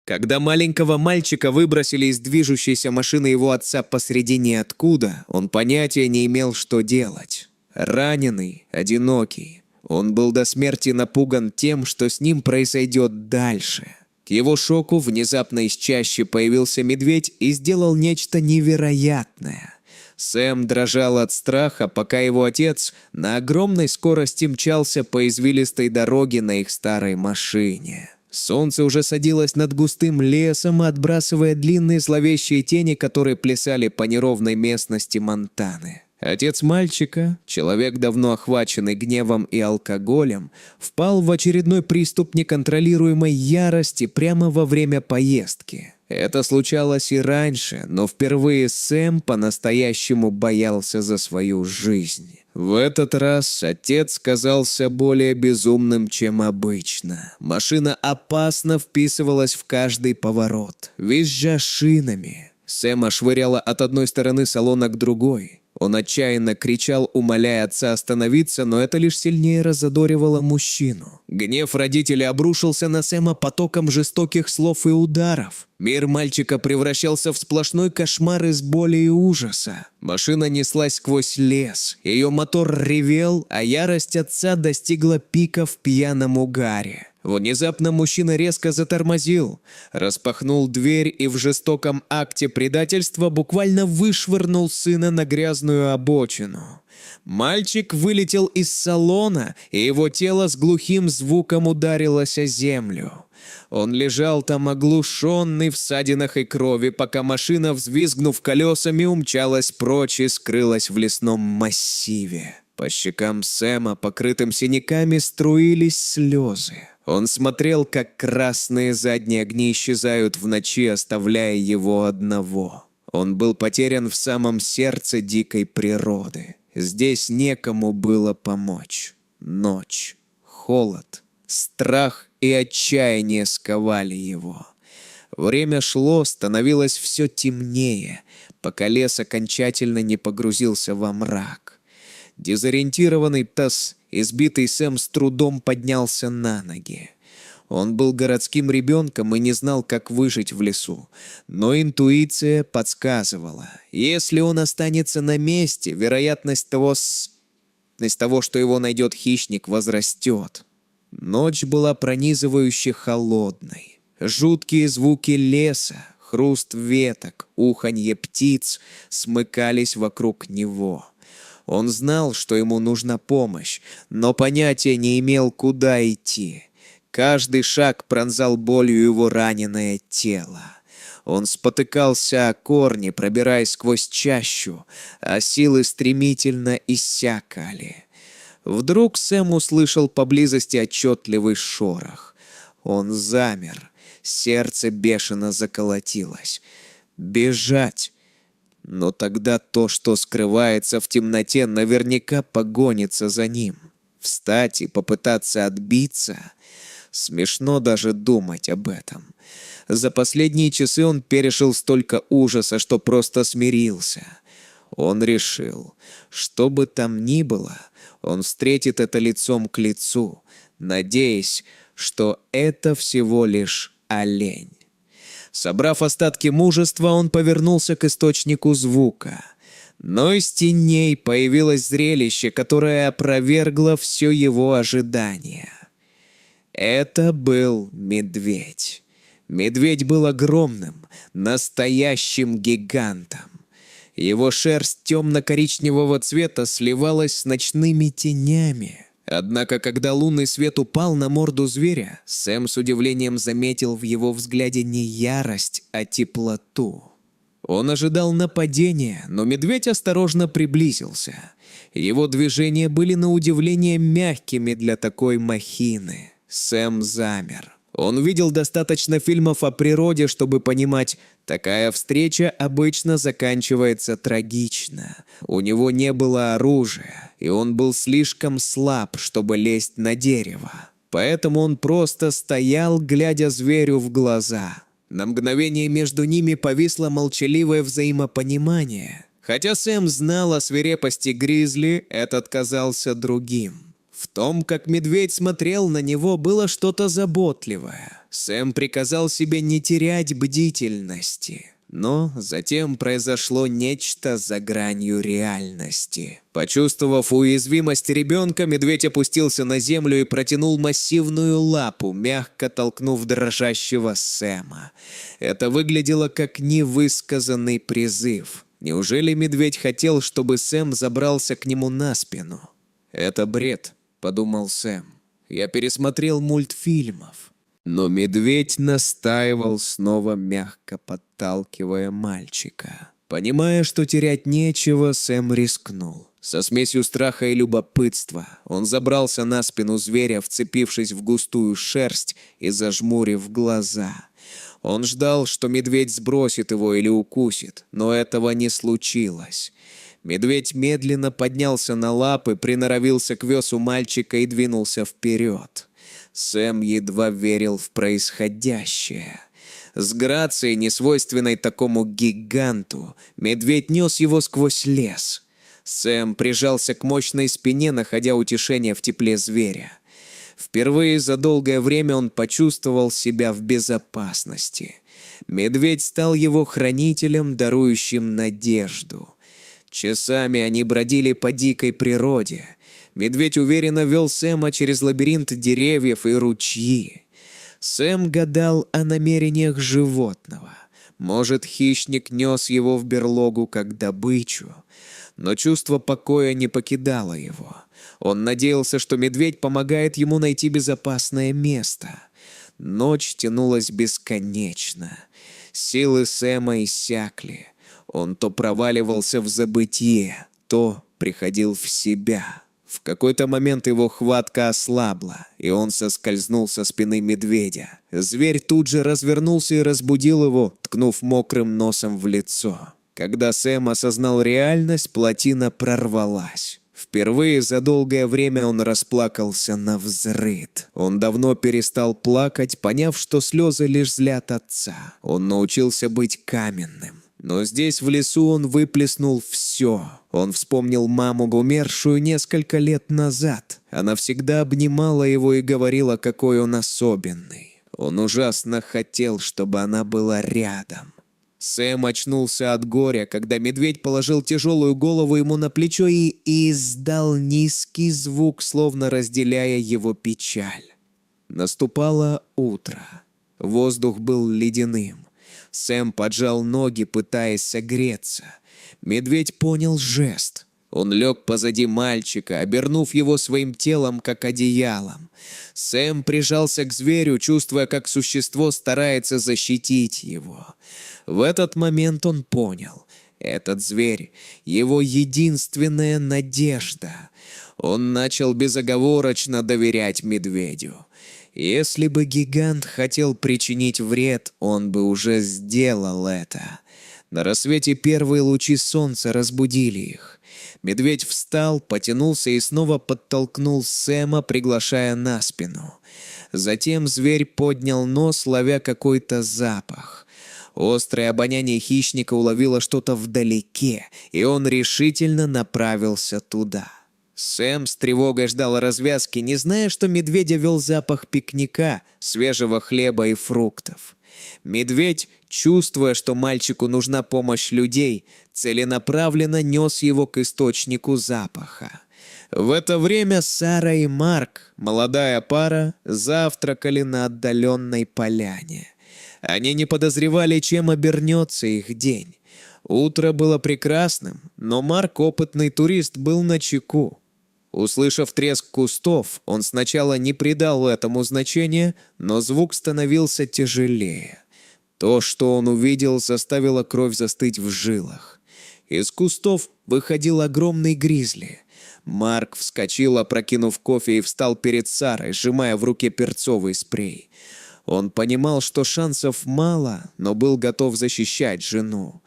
Когда маленького мальчика выбросили из движущейся машины его отца посреди ниоткуда, он понятия не имел, что делать. Раненый, одинокий. Он был до смерти напуган тем, что с ним произойдет дальше. К его шоку внезапно из чащи появился медведь и сделал нечто невероятное. Сэм дрожал от страха, пока его отец на огромной скорости мчался по извилистой дороге на их старой машине. Солнце уже садилось над густым лесом, отбрасывая длинные зловещие тени, которые плясали по неровной местности Монтаны. Отец мальчика, человек, давно охваченный гневом и алкоголем, впал в очередной приступ неконтролируемой ярости прямо во время поездки. Это случалось и раньше, но впервые Сэм по-настоящему боялся за свою жизнь. В этот раз отец казался более безумным, чем обычно. Машина опасно вписывалась в каждый поворот, визжа шинами. Сэма швыряла от одной стороны салона к другой. Он отчаянно кричал, умоляя отца остановиться, но это лишь сильнее разодоривало мужчину. Гнев родителей обрушился на Сэма потоком жестоких слов и ударов. Мир мальчика превращался в сплошной кошмар из боли и ужаса. Машина неслась сквозь лес, ее мотор ревел, а ярость отца достигла пика в пьяном угаре. Внезапно мужчина резко затормозил, распахнул дверь и в жестоком акте предательства буквально вышвырнул сына на грязную обочину. Мальчик вылетел из салона, и его тело с глухим звуком ударилось о землю. Он лежал там оглушенный в ссадинах и крови, пока машина, взвизгнув колесами, умчалась прочь и скрылась в лесном массиве. По щекам Сэма, покрытым синяками, струились слезы. Он смотрел, как красные задние огни исчезают в ночи, оставляя его одного. Он был потерян в самом сердце дикой природы. Здесь некому было помочь. Ночь, холод, страх и отчаяние сковали его. Время шло, становилось все темнее, пока лес окончательно не погрузился во мрак. Дезориентированный избитый Сэм с трудом поднялся на ноги. Он был городским ребенком и не знал, как выжить в лесу. Но интуиция подсказывала, если он останется на месте, вероятность того, что его найдет хищник, возрастет. Ночь была пронизывающе холодной. Жуткие звуки леса, хруст веток, уханье птиц смыкались вокруг него. Он знал, что ему нужна помощь, но понятия не имел, куда идти. Каждый шаг пронзал болью его раненое тело. Он спотыкался о корни, пробираясь сквозь чащу, а силы стремительно иссякали. Вдруг Сэм услышал поблизости отчетливый шорох. Он замер, сердце бешено заколотилось. Бежать! Но тогда то, что скрывается в темноте, наверняка погонится за ним. Встать и попытаться отбиться? Смешно даже думать об этом. За последние часы он пережил столько ужаса, что просто смирился. Он решил, что бы там ни было, он встретит это лицом к лицу, надеясь, что это всего лишь олень. Собрав остатки мужества, он повернулся к источнику звука. Но из теней появилось зрелище, которое опровергло все его ожидания. Это был медведь. Медведь был огромным, настоящим гигантом. Его шерсть темно-коричневого цвета сливалась с ночными тенями. Однако, когда лунный свет упал на морду зверя, Сэм с удивлением заметил в его взгляде не ярость, а теплоту. Он ожидал нападения, но медведь осторожно приблизился. Его движения были на удивление мягкими для такой махины. Сэм замер. Он видел достаточно фильмов о природе, чтобы понимать, такая встреча обычно заканчивается трагично. У него не было оружия, и он был слишком слаб, чтобы лезть на дерево. Поэтому он просто стоял, глядя зверю в глаза. На мгновение между ними повисло молчаливое взаимопонимание. Хотя Сэм знал о свирепости гризли, этот казался другим. В том, как медведь смотрел на него, было что-то заботливое. Сэм приказал себе не терять бдительности. Но затем произошло нечто за гранью реальности. Почувствовав уязвимость ребенка, медведь опустился на землю и протянул массивную лапу, мягко толкнув дрожащего Сэма. Это выглядело как невысказанный призыв. Неужели медведь хотел, чтобы Сэм забрался к нему на спину? «Это бред», — подумал Сэм. «Я пересмотрел мультфильмов». Но медведь настаивал, снова мягко подталкивая мальчика. Понимая, что терять нечего, Сэм рискнул. Со смесью страха и любопытства он забрался на спину зверя, вцепившись в густую шерсть и зажмурив глаза. Он ждал, что медведь сбросит его или укусит, но этого не случилось. Медведь медленно поднялся на лапы, приноровился к весу мальчика и двинулся вперед. Сэм едва верил в происходящее. С грацией, несвойственной такому гиганту, медведь нес его сквозь лес. Сэм прижался к мощной спине, находя утешение в тепле зверя. Впервые за долгое время он почувствовал себя в безопасности. Медведь стал его хранителем, дарующим надежду. Часами они бродили по дикой природе. Медведь уверенно вел Сэма через лабиринт деревьев и ручьи. Сэм гадал о намерениях животного. Может, хищник нес его в берлогу как добычу. Но чувство покоя не покидало его. Он надеялся, что медведь помогает ему найти безопасное место. Ночь тянулась бесконечно. Силы Сэма иссякли. Он то проваливался в забытье, то приходил в себя. В какой-то момент его хватка ослабла, и он соскользнул со спины медведя. Зверь тут же развернулся и разбудил его, ткнув мокрым носом в лицо. Когда Сэм осознал реальность, плотина прорвалась. Впервые за долгое время он расплакался навзрыд. Он давно перестал плакать, поняв, что слезы лишь злят отца. Он научился быть каменным. Но здесь, в лесу, он выплеснул все. Он вспомнил маму, умершую несколько лет назад. Она всегда обнимала его и говорила, какой он особенный. Он ужасно хотел, чтобы она была рядом. Сэм очнулся от горя, когда медведь положил тяжелую голову ему на плечо и издал низкий звук, словно разделяя его печаль. Наступало утро. Воздух был ледяным. Сэм поджал ноги, пытаясь согреться. Медведь понял жест. Он лег позади мальчика, обернув его своим телом, как одеялом. Сэм прижался к зверю, чувствуя, как существо старается защитить его. В этот момент он понял. Этот зверь — его единственная надежда. Он начал безоговорочно доверять медведю. Если бы гигант хотел причинить вред, он бы уже сделал это. На рассвете первые лучи солнца разбудили их. Медведь встал, потянулся и снова подтолкнул Сэма, приглашая на спину. Затем зверь поднял нос, ловя какой-то запах. Острое обоняние хищника уловило что-то вдалеке, и он решительно направился туда. Сэм с тревогой ждал развязки, не зная, что медведя вел запах пикника, свежего хлеба и фруктов. Медведь, чувствуя, что мальчику нужна помощь людей, целенаправленно нес его к источнику запаха. В это время Сара и Марк, молодая пара, завтракали на отдаленной поляне. Они не подозревали, чем обернется их день. Утро было прекрасным, но Марк, опытный турист, был начеку. Услышав треск кустов, он сначала не придал этому значения, но звук становился тяжелее. То, что он увидел, заставило кровь застыть в жилах. Из кустов выходил огромный гризли. Марк вскочил, опрокинув кофе, и встал перед Сарой, сжимая в руке перцовый спрей. Он понимал, что шансов мало, но был готов защищать жену.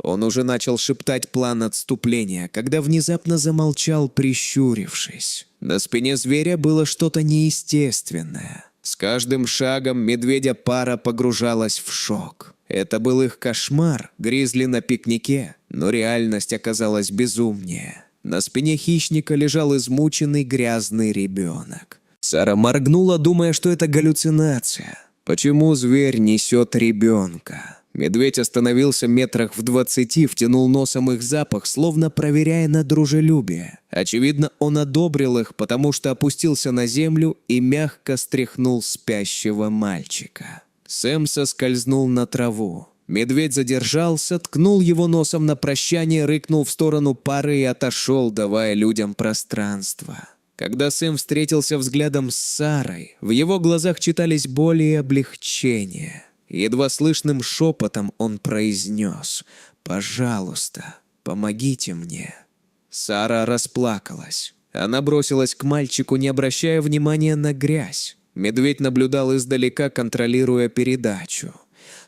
Он уже начал шептать план отступления, когда внезапно замолчал, прищурившись. На спине зверя было что-то неестественное. С каждым шагом медведя пара погружалась в шок. Это был их кошмар, гризли на пикнике, но реальность оказалась безумнее. На спине хищника лежал измученный грязный ребенок. Сара моргнула, думая, что это галлюцинация. Почему зверь несет ребенка? Медведь остановился метрах в 20, втянул носом их запах, словно проверяя на дружелюбие. Очевидно, он одобрил их, потому что опустился на землю и мягко стряхнул спящего мальчика. Сэм соскользнул на траву. Медведь задержался, ткнул его носом на прощание, рыкнул в сторону пары и отошел, давая людям пространство. Когда Сэм встретился взглядом с Сарой, в его глазах читались боль и облегчение. Едва слышным шепотом он произнес: «Пожалуйста, помогите мне». Сара расплакалась. Она бросилась к мальчику, не обращая внимания на грязь. Медведь наблюдал издалека, контролируя передачу.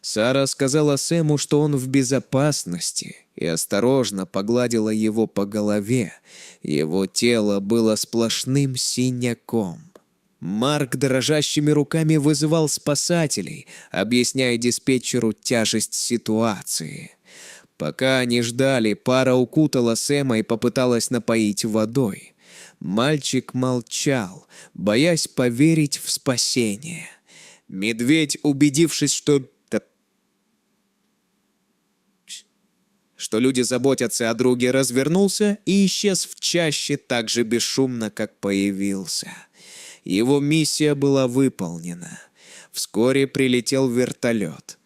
Сара сказала Сэму, что он в безопасности, и осторожно погладила его по голове. Его тело было сплошным синяком. Марк дрожащими руками вызывал спасателей, объясняя диспетчеру тяжесть ситуации. Пока они ждали, пара укутала Сэма и попыталась напоить водой. Мальчик молчал, боясь поверить в спасение. Медведь, убедившись, что люди заботятся о друге, развернулся и исчез в чаще так же бесшумно, как появился. Его миссия была выполнена. Вскоре прилетел вертолет.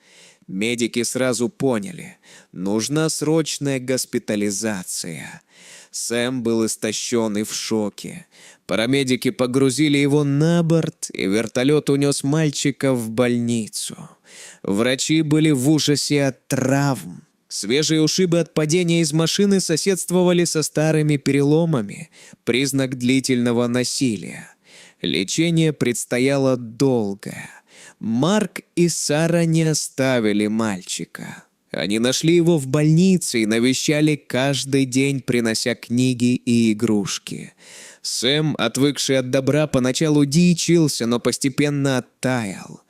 Медики сразу поняли – нужна срочная госпитализация. Сэм был истощен и в шоке. Парамедики погрузили его на борт, и вертолет унес мальчика в больницу. Врачи были в ужасе от травм. Свежие ушибы от падения из машины соседствовали со старыми переломами, признак длительного насилия. Лечение предстояло долгое. Марк и Сара не оставили мальчика. Они нашли его в больнице и навещали каждый день, принося книги и игрушки. Сэм, отвыкший от добра, поначалу дичился, но постепенно оттаял.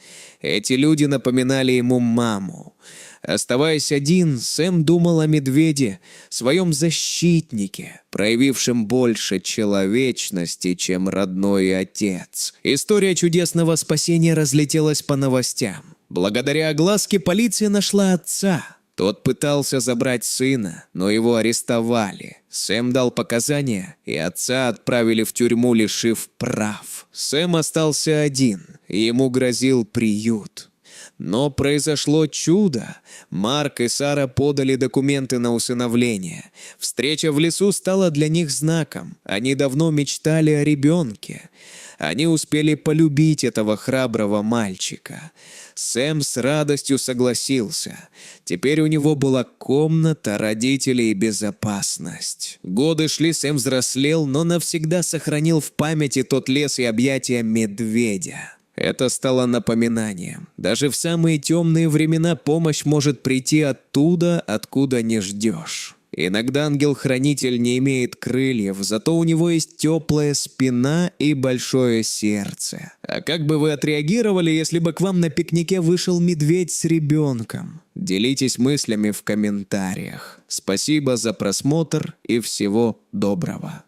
Эти люди напоминали ему маму. Оставаясь один, Сэм думал о медведе, своем защитнике, проявившем больше человечности, чем родной отец. История чудесного спасения разлетелась по новостям. Благодаря огласке полиция нашла отца. Тот пытался забрать сына, но его арестовали. Сэм дал показания, и отца отправили в тюрьму, лишив прав. Сэм остался один, и ему грозил приют. Но произошло чудо. Марк и Сара подали документы на усыновление. Встреча в лесу стала для них знаком. Они давно мечтали о ребенке. Они успели полюбить этого храброго мальчика. Сэм с радостью согласился. Теперь у него была комната, родители и безопасность. Годы шли, Сэм взрослел, но навсегда сохранил в памяти тот лес и объятия медведя. Это стало напоминанием. Даже в самые темные времена помощь может прийти оттуда, откуда не ждешь. Иногда ангел-хранитель не имеет крыльев, зато у него есть теплая спина и большое сердце. А как бы вы отреагировали, если бы к вам на пикнике вышел медведь с ребенком? Делитесь мыслями в комментариях. Спасибо за просмотр и всего доброго.